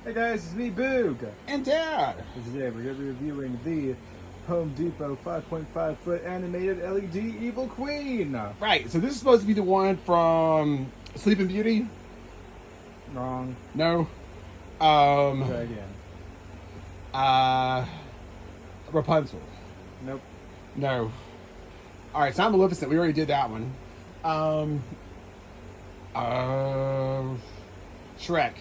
Hey guys, it's me, Boog. And Dad. And today we're going to be reviewing the Home Depot 5.5 foot animated LED Evil Queen. Right, so this is supposed to be the one from Sleeping Beauty? Wrong. No. Try again. Rapunzel. Nope. No. Alright, so I'm Maleficent. We already did that one. Shrek.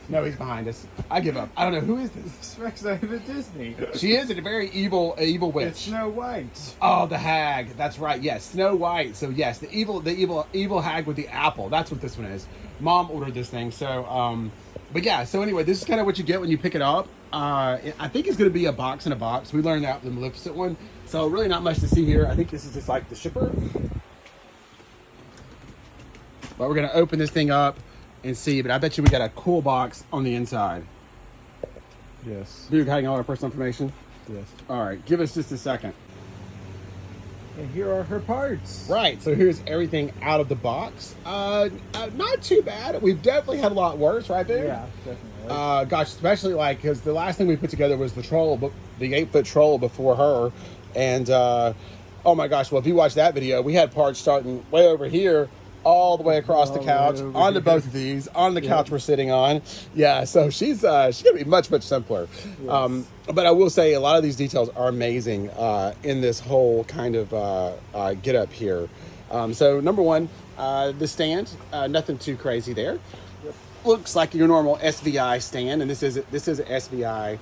No, he's behind us. I give up. I don't know. Who is this? Shrek's not even Disney. She is a very evil witch. It's Snow White. Oh, the hag. That's right. Yes, Snow White. So yes, the evil hag with the apple. That's what this one is. Mom ordered this thing. So, but yeah. So anyway, this is kind of what you get when you pick it up. I think it's going to be a box in a box. We learned that with the Maleficent one. So really not much to see here. I think this is just like the shipper. But we're going to open this thing up and see. But I bet you we got a cool box on the inside. Yes. Dude, hiding all our personal information. Yes. All right, give us just a second. And here are her parts. Right, so here's everything out of the box. Not too bad. We've definitely had a lot worse, right there. Yeah, definitely. Gosh, especially like because the last thing we put together was the troll, but the 8-foot troll before her, and oh my gosh, well if you watch that video, we had parts starting way over here, all the way across the couch, onto both of these, on the couch we're sitting on. Yeah, so she's gonna be much simpler. Yes. But I will say a lot of these details are amazing in this whole kind of get up here. So number one, the stand, nothing too crazy there. Yep. Looks like your normal SVI stand, and this is an SVI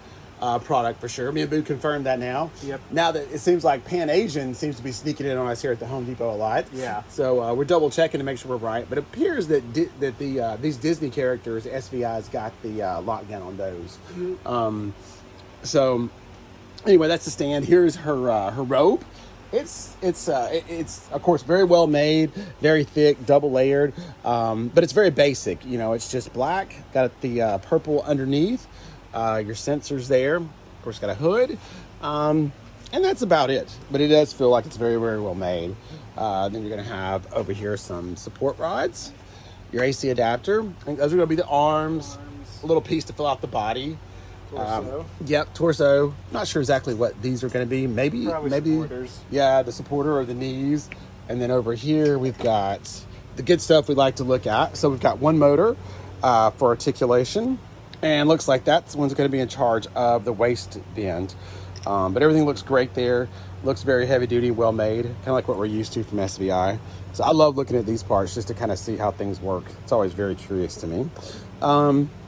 product for sure. Me and Boo confirmed that now. Yep. Now that it seems like Pan Asian seems to be sneaking in on us here at the Home Depot a lot. Yeah. So we're double checking to make sure we're right. But it appears that these Disney characters, SVI's got the lockdown on those. Mm-hmm. So anyway, that's the stand. Here's her robe. It's of course very well made, very thick, double layered, but it's very basic. You know, it's just black. Got the purple underneath. Your sensors there. Of course, got a hood, and that's about it. But it does feel like it's very well made. Then you're going to have over here some support rods, your AC adapter. I think those are going to be the arms. A little piece to fill out the body. Torso. Yep, torso. Not sure exactly what these are going to be. Maybe supporters. Yeah, the supporter or the knees. And then over here we've got the good stuff we like to look at. So we've got one motor for articulation, and looks like that's the one's going to be in charge of the waist bend. But everything looks great there. Looks very heavy duty, well made, kind of like what we're used to from SVI. So I love looking at these parts just to kind of see how things work. It's always very curious to me.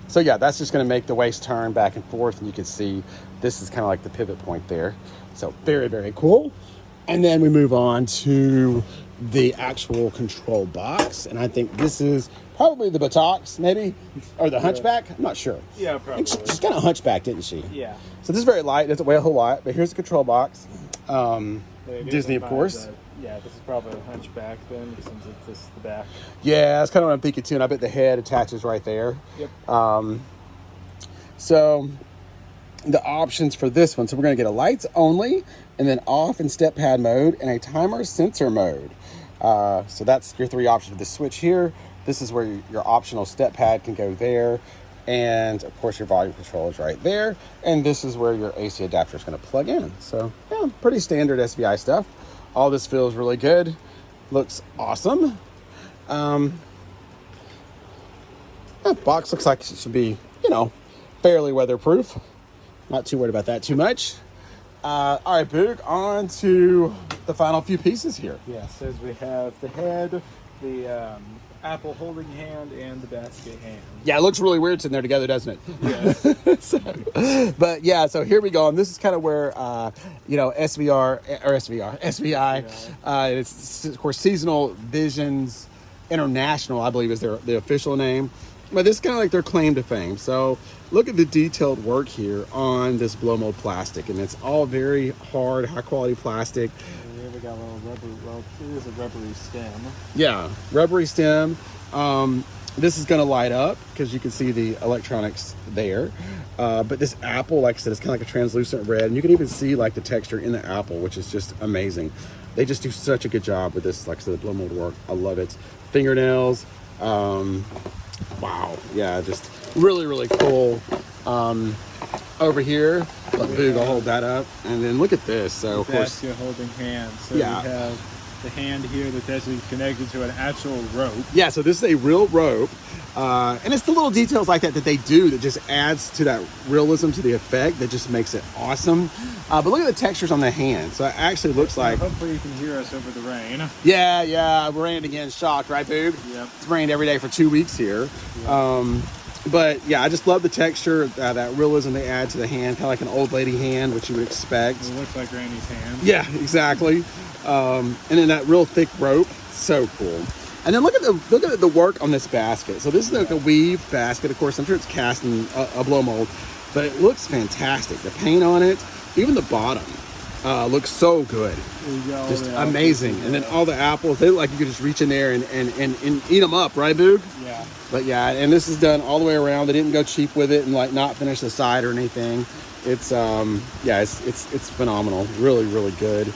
So yeah, that's just going to make the waist turn back and forth, and you can see this is kind of like the pivot point there. So very cool. And then we move on to the actual control box, and I think this is probably the buttocks, maybe, or the hunchback. I'm not sure. Yeah, probably. She's kind of hunchback, didn't she? Yeah. So this is very light. Doesn't weigh a whole lot, but here's the control box. Disney, of course. Yeah, this is probably a hunchback then, since it's just the back. Yeah, that's kind of what I'm thinking too, and I bet the head attaches right there. Yep. So the options for this one, so we're going to get a lights only, and then off and step pad mode, and a timer sensor mode. So that's your three options with the switch here. This is where your optional step pad can go there, and of course your volume control is right there, and this is where your AC adapter is going to plug in. So yeah, pretty standard SVI stuff. All this feels really good. Looks awesome. That box looks like it should be, fairly weatherproof. Not too worried about that too much. All right, Boog, on to the final few pieces here. Yes, as we have the head, the apple holding hand, and the basket hand. Yeah, it looks really weird sitting there together, doesn't it? Yes. But yeah, so here we go. And this is kind of where, SVI, it's, of course, Seasonal Visions International, I believe is the official name. But this is kind of like their claim to fame. So look at the detailed work here on this blow mold plastic. And it's all very hard, high quality plastic. Here we got a little rubber, it is a rubbery stem. Yeah, rubbery stem. This is going to light up because you can see the electronics there. But this apple, like I said, is kind of like a translucent red. And you can even see like the texture in the apple, which is just amazing. They just do such a good job with this, like I said, the blow mold work. I love it. Fingernails. Wow. Yeah, just really cool. Over here, let Boog will hold that up, and then look at this. So of course, basket holding hand. So Yeah. we have the hand here that's actually connected to an actual rope. yeah. So this is a real rope, and it's the little details like that they do that just adds to that realism, to the effect, that just makes it awesome. But look at the textures on the hand. So it actually looks like, Hopefully you can hear us over the rain. yeah, we're rained again, shocked, right, Boog? Yep. It's rained every day for 2 weeks here. But yeah, I just love the texture, that realism they add to the hand, kind of like an old lady hand, which you would expect. It looks like Randy's hand. Yeah, exactly. And then that real thick rope, so cool. And then look at the work on this basket. So this is like a weave basket. Of course, I'm sure it's cast in a blow mold, but it looks fantastic. The paint on it, even the bottom, looks so good. Just amazing. And then all the apples, they look like you could just reach in there and eat them up, right, Boog? Yeah. But yeah, and this is done all the way around. They didn't go cheap with it and like not finish the side or anything. It's it's phenomenal. Really, really good.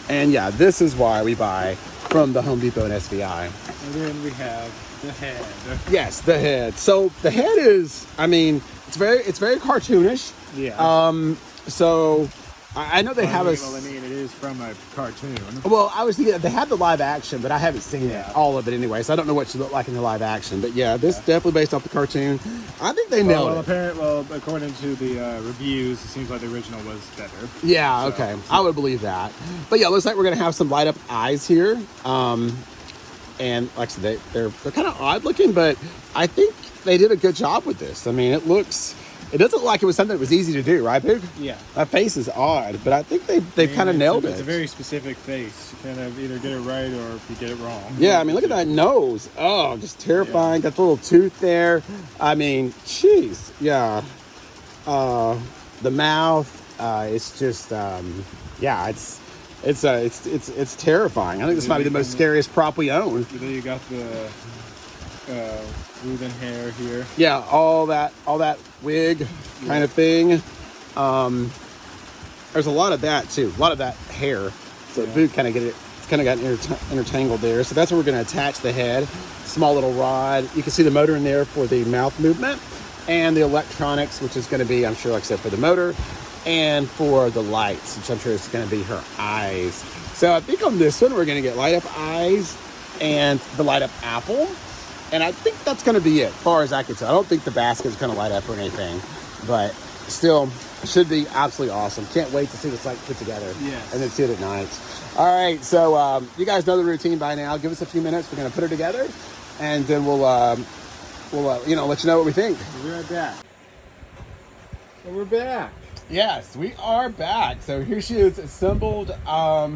And yeah, this is why we buy from the Home Depot and SVI. And then we have the head. Yes, the head. So the head is, I mean, it's very cartoonish. Yeah. So I know they have Well, I mean, it is from a cartoon. Well, I was thinking they have the live action, but I haven't seen Yeah. all of it anyway, so I don't know what she looked like in the live action. But yeah, this is definitely based off the cartoon. I think they nailed it. Well, according to the reviews, it seems like the original was better. Yeah, So- okay. I would believe that. But yeah, looks like we're going to have some light up eyes here. And like I said, they're kind of odd looking, but I think they did a good job with this. I mean, it doesn't look like it was something that was easy to do, right, Boog? Yeah. That face is odd, but I think they've kind of nailed it. It's a very specific face. You kind of either get it right or you get it wrong. Yeah, I mean, look at that nose. Oh, just terrifying. Got the little tooth there. I mean, jeez. Yeah. The mouth. It's just. Yeah. It's terrifying. I think this might be the most scariest prop we own. Then you got the woven hair here. Yeah, all that wig kind of thing. There's a lot of that too. A lot of that hair. So the boot kind of got intertangled there. So that's where we're going to attach the head. Small little rod. You can see the motor in there for the mouth movement, and the electronics, which is going to be, I'm sure, like I said, for the motor, and for the lights, which I'm sure is going to be her eyes. So I think on this one we're going to get light up eyes and the light up apple. And I think that's going to be it, as far as I can tell. I don't think the basket's going to light up or anything, but still, should be absolutely awesome. Can't wait to see this light put together. Yes. And then see it at night. All right, so you guys know the routine by now. Give us a few minutes. We're going to put her together, and then we'll let you know what we think. We'll be right back. So we're back. Yes, we are back. So here she is, assembled. I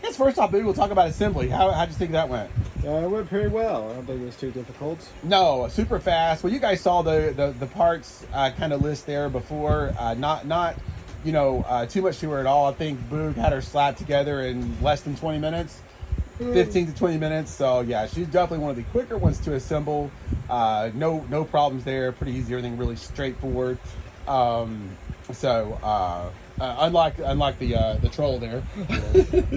guess first off, maybe we'll talk about assembly. How'd you think that went? It went pretty well. I don't think it was too difficult. No, super fast. Well, you guys saw the parts kind of list there before. Not too much to her at all. I think Boog had her slapped together in less than 20 minutes. 15 to 20 minutes. So yeah, she's definitely one of the quicker ones to assemble. No problems there. Pretty easy. Everything really straightforward. Unlike the troll there.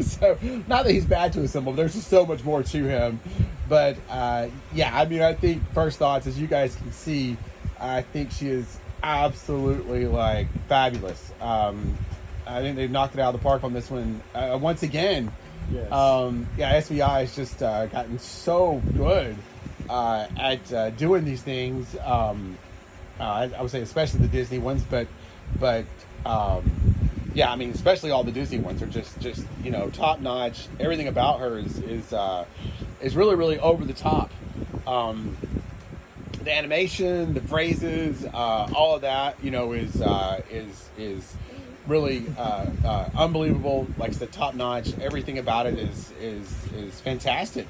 So not that he's bad to assemble, there's just so much more to him. But yeah, I mean, I think first thoughts, as you guys can see, I think she is absolutely like fabulous. I think they've knocked it out of the park on this one once again. Yes. Yeah, SVI has just gotten so good at doing these things. I would say especially the Disney ones, but yeah, I mean, especially all the Disney ones are just top notch. Everything about her is really, really over the top. The animation, the phrases, all of that, is really unbelievable. Like I said, top notch. Everything about it is fantastic.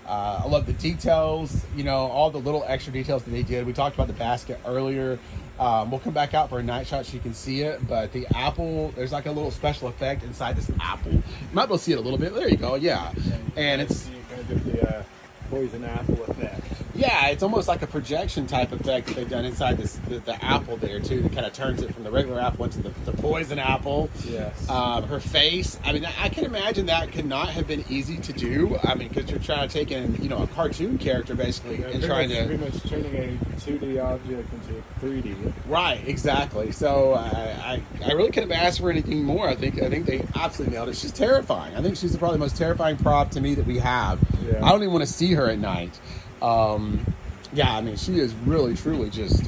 I love the details, all the little extra details that they did. We talked about the basket earlier. We'll come back out for a night shot so you can see it. But the apple, there's like a little special effect inside this apple. You might be able to see it a little bit. There you go. Yeah. And it's you kind of get the poison apple effect. Yeah, it's almost like a projection type effect that they've done inside the apple there too. That kind of turns it from the regular apple into the poison apple. Yes. Her face. I mean, I can imagine that could not have been easy to do. I mean, because you're trying to take in a cartoon character basically and trying to pretty much turning a 2D object into 3D. Right, exactly. So I really couldn't have asked for anything more. I think they absolutely nailed it. She's terrifying. I think she's probably the most terrifying prop to me that we have. Yeah. I don't even want to see her at night. Yeah, I mean, she is really, truly just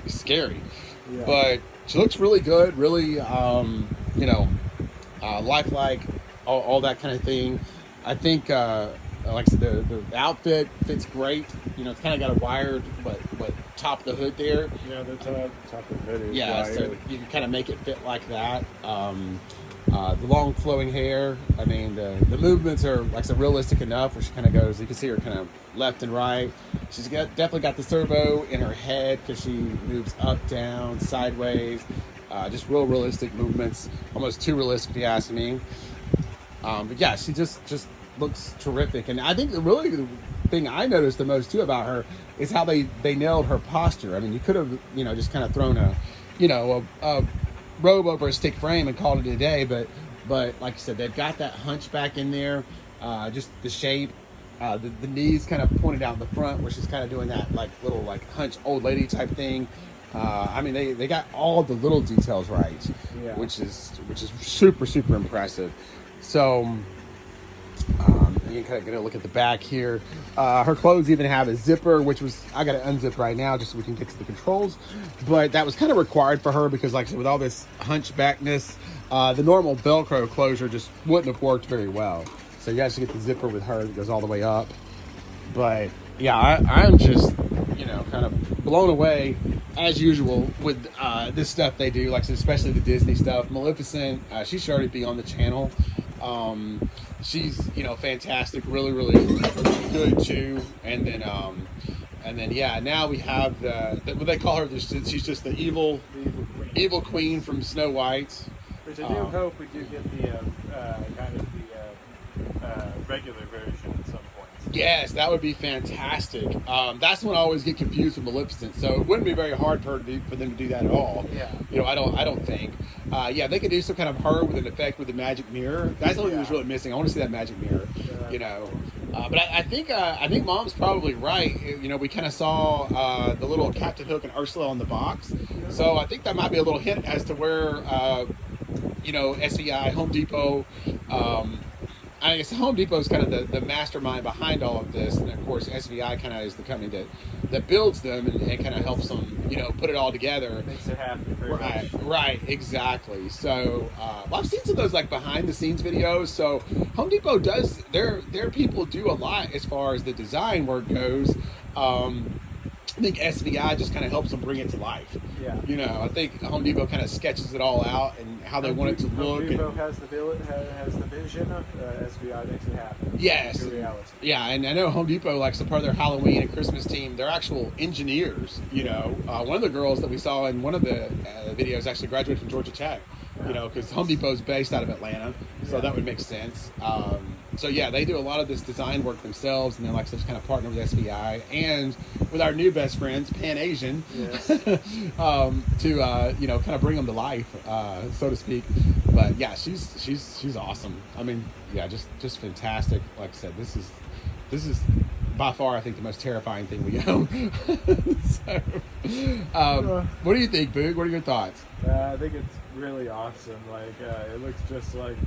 scary. Yeah. But she looks really good, really, lifelike, all that kind of thing. I think, like I said, the outfit fits great. It's kind of got a wired, but top of the hood there. Yeah, the top of the hood is Yeah, wired. so you can kind of make it fit like that. The long flowing hair. I mean, the movements are, like I said, realistic enough where she kind of goes. You can see her kind of left and right. She's definitely got the servo in her head because she moves up, down, sideways. Just real realistic movements. Almost too realistic, if you ask me. But yeah, she just looks terrific. And I think the thing I noticed the most too about her is how they nailed her posture. I mean, you could have just kind of thrown a robe over a stick frame and called it a day, but like you said, they've got that hunchback in there, just the shape, the knees kind of pointed out in the front where she's kind of doing that like little like hunch old lady type thing. I mean, they got all the little details right, Yeah. which is super impressive. So you can kind of get a look at the back here. Her clothes even have a zipper, which I got to unzip right now just so we can get to the controls. But that was kind of required for her because, like I said, with all this hunchbackness, the normal Velcro closure just wouldn't have worked very well. So you actually get the zipper with her that goes all the way up. But yeah, I'm just kind of blown away as usual with this stuff they do, like especially the Disney stuff. Maleficent, she should already be on the channel. She's fantastic, really good too. And then yeah, now we have what they call her. She's just the evil queen from Snow White. Which I do hope we do get the kind of the regular version at some point. Yes, that would be fantastic. That's when I always get confused with Maleficent. So it wouldn't be very hard for them to do that at all. Yeah. I don't think. Yeah, they could do some kind of her with an effect with the magic mirror. That's the only thing that's really missing. I want to see that magic mirror. But I think Mom's probably right. We kind of saw the little Captain Hook and Ursula on the box. So I think that might be a little hint as to where SVI, Home Depot. I guess Home Depot is kind of the mastermind behind all of this, and of course SVI kind of is the company that builds them and kind of helps them, put it all together. Makes it happen. Right, exactly. So, I've seen some of those like behind the scenes videos. So Home Depot does their people do a lot as far as the design work goes. I think SVI just kind of helps them bring it to life. Yeah. I think Home Depot kind of sketches it all out and how they want it to look. Home Depot has the vision. SVI makes it happen. Yes. It's reality. Yeah, and I know Home Depot, like, so part of their Halloween and Christmas team, they're actual engineers. One of the girls that we saw in one of the videos actually graduated from Georgia Tech. Because Home Depot is based out of Atlanta, so that would make sense. So yeah, they do a lot of this design work themselves, and then like such kind of partner with SVI and with our new best friends, Pan Asian, Yes. to kind of bring them to life, so to speak. But yeah, she's awesome. I mean, yeah, just fantastic. Like I said, this is by far, I think, the most terrifying thing we own. What do you think, Boog? What are your thoughts? I think it's really awesome. Like it looks just like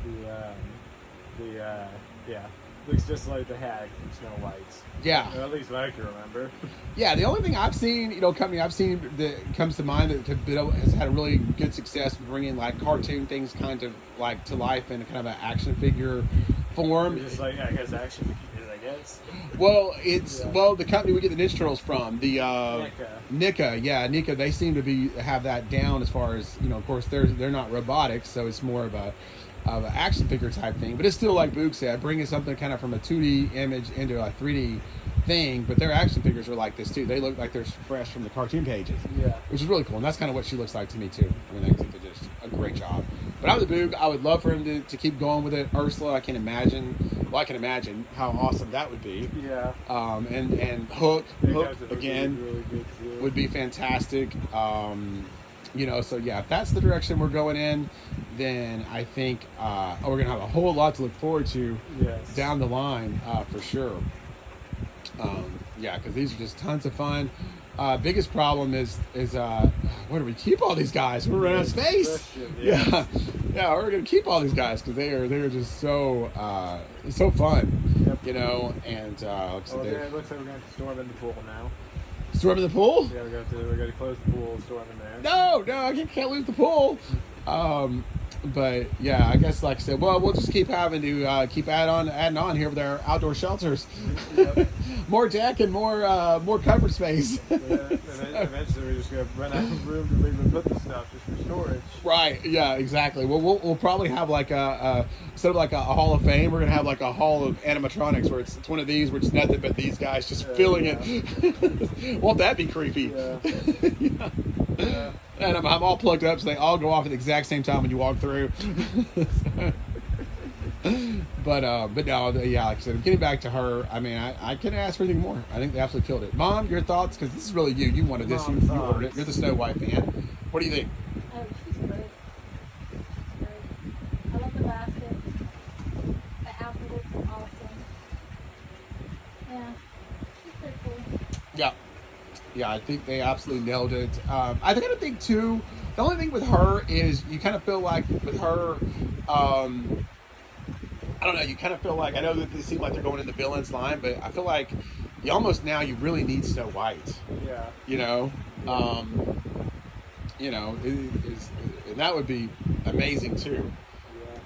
looks just like the hag from Snow White. Yeah. Or at least what I can remember. Yeah, the only thing I've seen, company I've seen that comes to mind that has had a really good success with bringing like cartoon things kind of like to life in kind of an action figure form. Just like I guess action figures, I guess. Well, the company we get the Ninja Turtles from, the NECA, they seem to have that down as far as of course they're not robotics, so it's more of an action figure type thing, but it's still like Boog said, bringing something kind of from a 2D image into a 3D thing. But their action figures are like this too. They look like they're fresh from the cartoon pages, Yeah. which is really cool, and that's kind of what she looks like to me too. I mean, I think they did just a great job. But I'm the Boog. I would love for him to keep going with it. Ursula, I can imagine. Well, I can imagine how awesome that would be. Yeah. And Hook again really good too. would be fantastic. So yeah, if that's the direction we're going in, then I think we're gonna have a whole lot to look forward to down the line for sure. Because these are just tons of fun. Biggest problem is where do we keep all these guys? We're running out of space. Yeah, we're gonna keep all these guys because they are just so fun. Yep. And it looks like we're going to storm in the pool now. Storm in the pool? Yeah, we're going to close the pool, storm in there. No, I can't leave the pool. But yeah, I guess like I said, well, we'll just keep having to keep adding on here with our outdoor shelters. Yep. More deck and more cover space. Yeah, eventually we're just going to run out of room to even put the stuff just for storage. Right. Yeah. Exactly. Well, we'll probably have like instead of like a Hall of Fame, we're gonna have like a Hall of Animatronics where it's one of these where it's nothing but these guys just filling it. Won't that be creepy? Yeah. Yeah. And I'm all plugged up, so they all go off at the exact same time when you walk through. But no, like I said, getting back to her, I mean, I couldn't ask for anything more. I think they absolutely killed it. Mom, your thoughts? Because this is really you. You wanted this. You ordered it. You're the Snow White fan. What do you think? Oh, she's great. She's great. I love the basket. The outfit looks awesome. Yeah, she's pretty cool. Yeah, I think they absolutely nailed it. I think too, the only thing with her is you kind of feel like with her, I don't know, you kind of feel like, I know that they seem like they're going in the villains line, but I feel like you really need Snow White. Yeah. And that would be amazing too.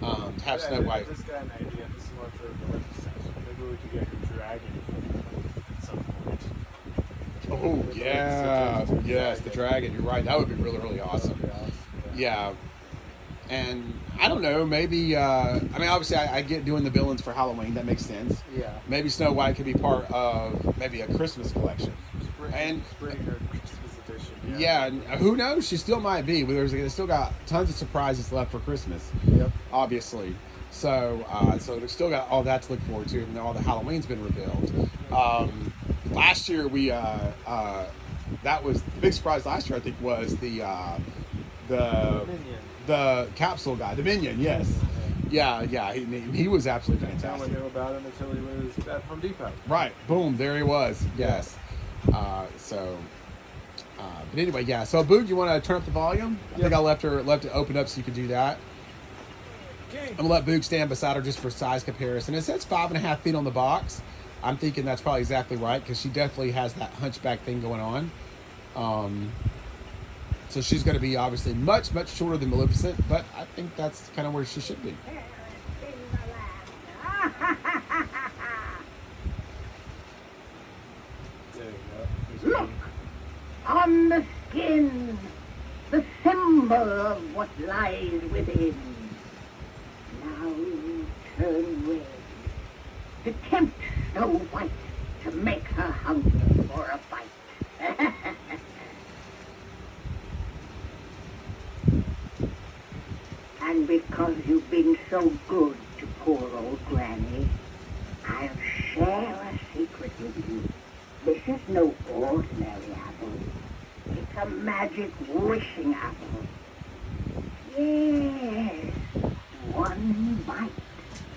Yeah. To have Snow White. I just got an idea. This is more for the Maleficent. Maybe we could get her dragon at some point. Oh, yeah. Yes, the dragon. You're right. That would be really, really awesome. Yeah. And I don't know, maybe, obviously I get doing the villains for Halloween. That makes sense. Yeah. Maybe Snow White could be part of maybe a Christmas collection. Spring or Christmas edition. Yeah, and who knows? She still might be. They still got tons of surprises left for Christmas. Yep. Obviously. So they've still got all that to look forward to, even though all the Halloween's been revealed. Last year that was the big surprise. Last year I think was the Minion. The capsule guy, the Minion. Yes. Yeah. He was absolutely No fantastic. one knew about him until he was at Home Depot. Right. Boom. There he was. Yes. But anyway, yeah. So, Boog, you want to turn up the volume? I think I left it open up so you could do that. Okay. I'm gonna let Boog stand beside her just for size comparison. It says 5.5 feet on the box. I'm thinking that's probably exactly right because she definitely has that hunchback thing going on. So she's going to be obviously much, much shorter than Maleficent, but I think that's kind of where she should be. There you go. Look on the skin, the symbol of what lies within. Now turn red to tempt Snow White to make her hunger for a fight. And because you've been so good to poor old Granny, I'll share a secret with you. This is no ordinary apple. It's a magic wishing apple. Yes, one bite,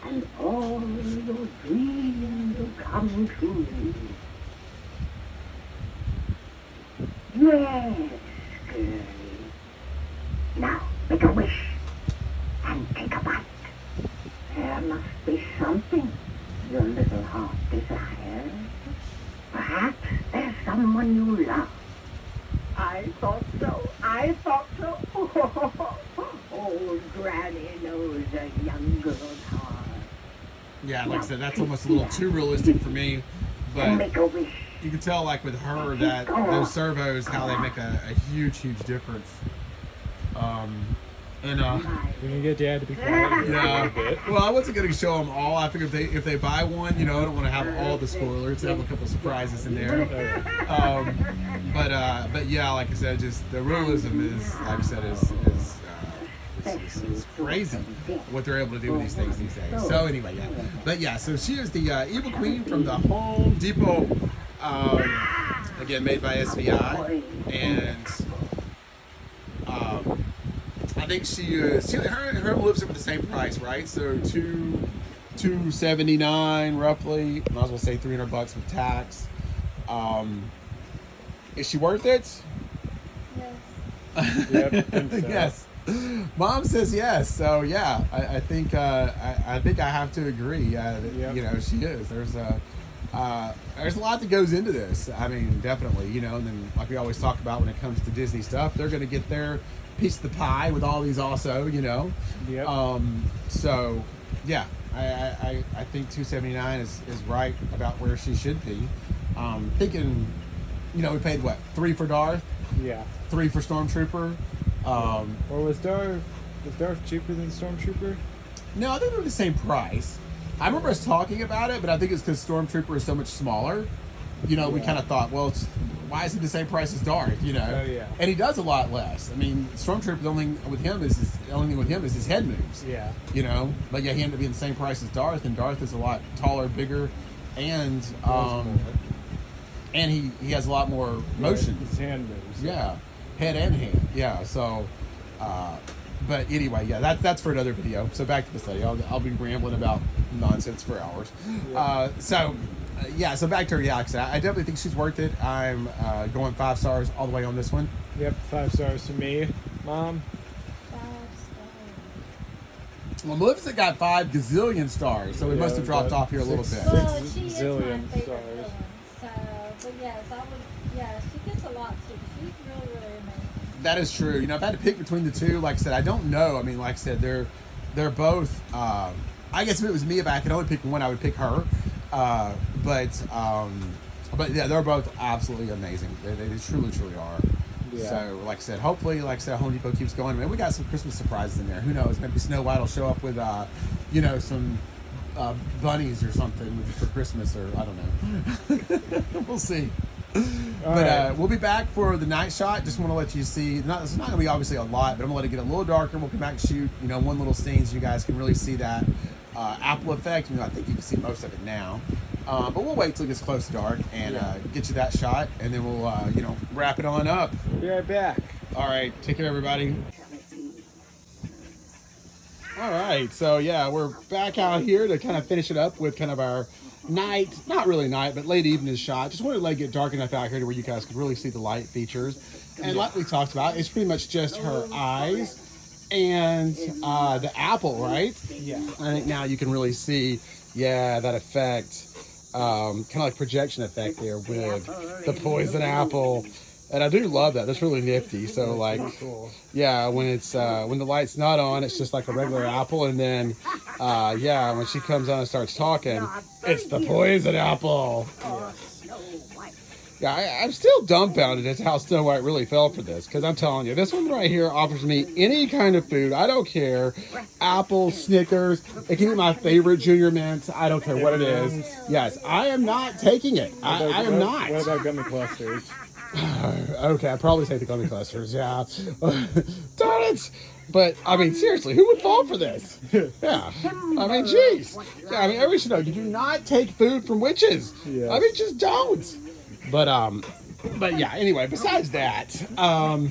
and all your dreams will come true. Yes, girlie. Now, make a wish and take a bite. There must be something your little heart desires. Perhaps there's someone you love. I thought so. Old Granny knows a young girl's heart. Yeah, like I said, that's almost a little too realistic for me. And But make a wish. you can tell, like with her, that those servos, how they make a huge, huge difference. We're gonna get Dad to be quiet for a Yeah. little bit. Well, I wasn't going to show them all. I figured if they buy one, I don't want to have all the spoilers. I have a couple surprises in there. But yeah, like I said, just the realism is, like I said, is It's crazy what they're able to do with these things these days. So anyway, yeah. But yeah, so she is the Evil Queen from the Home Depot. Again, made by SVI. And I think her lives up at the same price, right? So $279 roughly. Might as well say $300 with tax. Is she worth it? Yes. Yep, I think so. Yes. Mom says yes. So yeah, I think I think I have to agree. Yep. You know, she is. There's a lot that goes into this. I mean, definitely. You know, and then like we always talk about when it comes to Disney stuff, they're going to get their piece of the pie with all these also. You know. Yep. So yeah, I think $279 is right about where she should be. Thinking, you know, we paid what, $3 for Darth, Yeah. $3 for Stormtrooper. Or was Darth cheaper than Stormtrooper? No, I think they're the same price. I remember us talking about it, but I think it's because Stormtrooper is so much smaller. You know, we Yeah. kind of thought, well, why is he the same price as Darth? You know, Oh, yeah. and he does a lot less. I mean, Stormtrooper, the only thing with him is his head moves. Yeah. You know, but yeah, he ended up being the same price as Darth, and Darth is a lot taller, bigger, and and he has a lot more motion. His hand moves. Yeah, head and hand. Yeah, so, but anyway, yeah, that's for another video. So back to this lady. I'll be rambling about nonsense for hours. Yeah. So back to her. Yeah, I definitely think she's worth it. I'm going 5 stars all the way on this one. Yep, 5 stars to me. Mom? 5 stars. Well, Maleficent got 5 gazillion stars, so we Yeah, must have dropped but off here a little bit. Well, she is my zillion favorite stars. villain. So, but yes, she gets a lot too. She's really, really amazing. That is true. You know, if I had to pick between the two, like I said, I don't know. I mean, like I said, they're both. I guess if it was me, if I could only pick one, I would pick her. But yeah, they're both absolutely amazing. They truly, truly are. Yeah. So, like I said, hopefully, Home Depot keeps going. I mean, we got some Christmas surprises in there. Who knows? Maybe Snow White will show up with, you know, some bunnies or something for Christmas, or I don't know. We'll see. Alright. We'll be back for the night shot. Just want to let you see. It's not going to be obviously a lot, but I'm going to let it get a little darker. We'll come back and shoot, you know, one little scene so you guys can really see that Apple effect. You know, I think you can see most of it now. But we'll wait till it gets close to dark and get you that shot, and then we'll, you know, wrap it on up. Be right back. All right. Take care, everybody. All right. So, yeah, we're back out here to kind of finish it up with kind of our night, not really night, but late evening shot. Just wanted to let it get dark enough out here to where you guys could really see the light features. And like we talked about, it's pretty much just her eyes and the apple, right? Yeah. I think now you can really see, that effect, kind of like projection effect there with the poison apple. And I do love that. That's really nifty. So like, Cool. yeah, when it's when the light's not on, it's just like a regular apple, and then when she comes on and starts talking, it's the poison apple. Yeah, I'm still dumbfounded as to how Snow White really fell for this, because I'm telling you, this one right here offers me any kind of food. I don't care. Apples, Snickers, it can be my favorite Junior Mints. I don't care what it is. Yes, I am not taking it. I am not. What about gummy clusters? Okay, I'd probably take the gummy clusters, yeah. Darn it! But, I mean, seriously, who would fall for this? Yeah. I mean, jeez. Yeah, I mean, everybody should know, you do not take food from witches. Yes. I mean, just don't. But yeah, anyway, besides that, to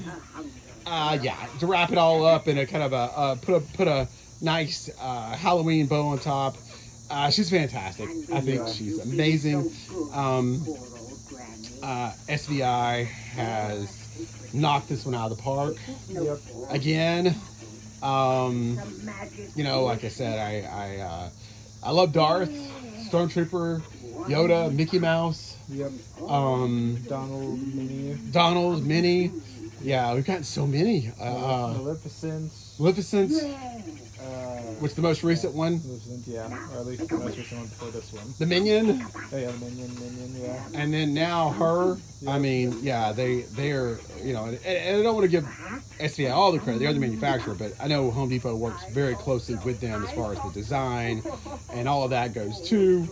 wrap it all up in a kind of put a nice Halloween bow on top, she's fantastic. I think she's amazing. SVI has knocked this one out of the park. Yep. Again. You know, like I said, I love Darth, Stormtrooper, Yoda, Mickey Mouse. Yep. Donald, Minnie. Yeah, we've got so many. Maleficent. What's the most recent one? Maleficent, yeah. Or at least the most recent one before this one. The Minion. Oh yeah, the Minion, yeah. And then now her. I mean, yeah, they're, you know, and I don't want to give SVI all the credit. They're the manufacturer, but I know Home Depot works very closely with them as far as the design and all of that goes too.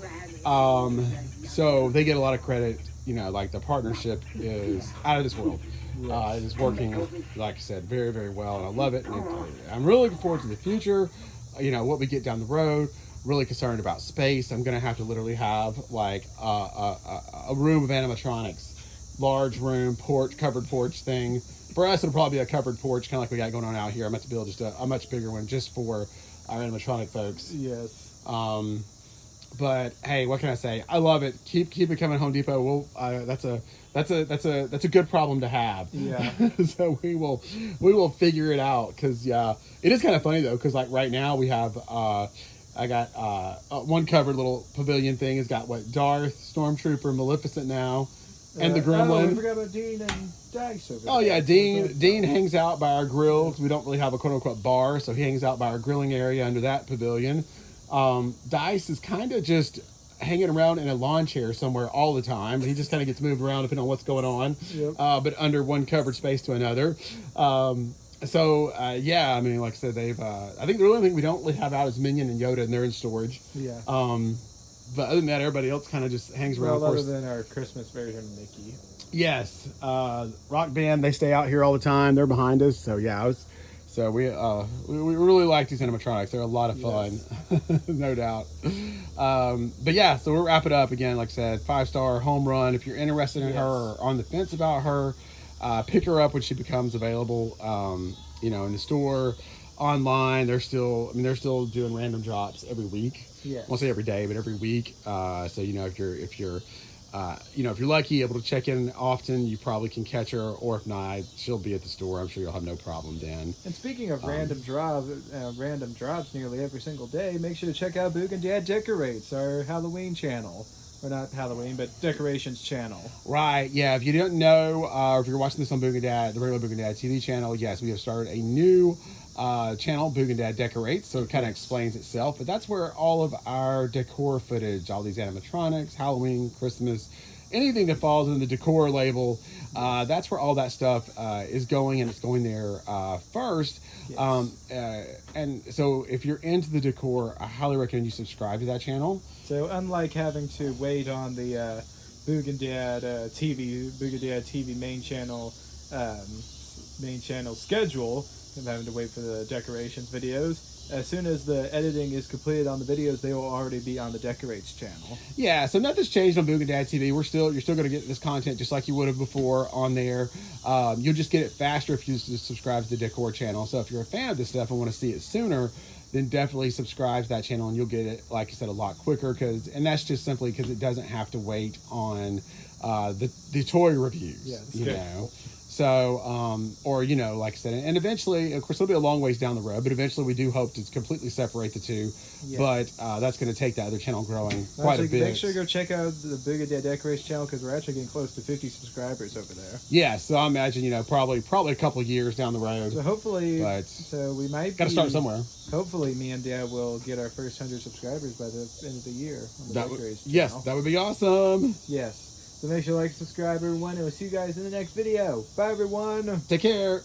So they get a lot of credit. You know, like the partnership is out of this world. Yes. It is working, like I said, very, very well, and I love it. And I'm really looking forward to the future. What we get down the road. Really concerned about space. I'm gonna have to literally have like a room of animatronics, large room, porch, covered porch thing. For us, it'll probably be a covered porch, kind of like we got going on out here. I'm about to build just a much bigger one just for our animatronic folks. Yes. But hey, what can I say? I love it. Keep it coming, Home Depot. That's a good problem to have. Yeah. So we will figure it out, because it is kind of funny though, because like right now we have I got one covered little pavilion thing. Has got what, Darth, Stormtrooper, Maleficent now, and the Gremlin. I forgot about Dean and Dice over there. Oh yeah, Dean hangs out by our grill, because we don't really have a quote unquote bar, so he hangs out by our grilling area under that pavilion. Dice is kind of just hanging around in a lawn chair somewhere all the time. He just kind of gets moved around depending on what's going on, but under one covered space to another. Yeah, I mean, like I said, I think the only thing we don't really have out is Minion and Yoda, and they're in storage. Yeah. But other than that, everybody else kind of just hangs around. Well, other than our Christmas version of Mickey. Yes. Rock Band, they stay out here all the time. They're behind us. So yeah, we really like these animatronics. They're a lot of fun, no doubt. But yeah, so we'll wrap it up again. Like I said, 5-star home run. If you're interested in her or on the fence about her, pick her up when she becomes available. In the store, online. They're still doing random drops every week. Yes. I won't say every day, but every week. So if you're lucky, able to check in often, you probably can catch her, or if not, she'll be at the store. I'm sure you'll have no problem then. And speaking of random drops nearly every single day, make sure to check out Boog and Dad Decorates, our Halloween channel. Or not Halloween, but decorations channel. Right, yeah. If you don't know, or if you're watching this on Boog and Dad, the regular Boog and Dad TV channel, yes, we have started a new channel, Boog and Dad Decorates, so it kind of explains itself. But that's where all of our decor footage, all these animatronics, Halloween, Christmas, anything that falls in the decor label, that's where all that stuff is going, and it's going there first. Yes. And so if you're into the decor, I highly recommend you subscribe to that channel. So unlike having to wait on the Boog and Dad TV main channel schedule, and having to wait for the decorations videos, as soon as the editing is completed on the videos, they will already be on the Decorates channel. Yeah, so nothing's changed on Boog and Dad TV. You're still going to get this content just like you would have before on there. You'll just get it faster if you subscribe to the Decor channel. So if you're a fan of this stuff and want to see it sooner, then definitely subscribe to that channel, and you'll get it, like I said, a lot quicker. And that's just simply because it doesn't have to wait on the toy reviews. Yeah, So, like I said, and eventually, of course, it'll be a long ways down the road, but eventually we do hope to completely separate the two. Yeah. But that's going to take the other channel growing quite a bit. Make sure to go check out the Boog and Dad Decorates channel, because we're actually getting close to 50 subscribers over there. Yeah, so I imagine, probably a couple of years down the road. So hopefully, we might got to start somewhere. Hopefully, me and Dad will get our first 100 subscribers by the end of the year on the Decorates channel. Yes, that would be awesome. Yes. So make sure to like, subscribe, everyone, and we'll see you guys in the next video. Bye, everyone. Take care.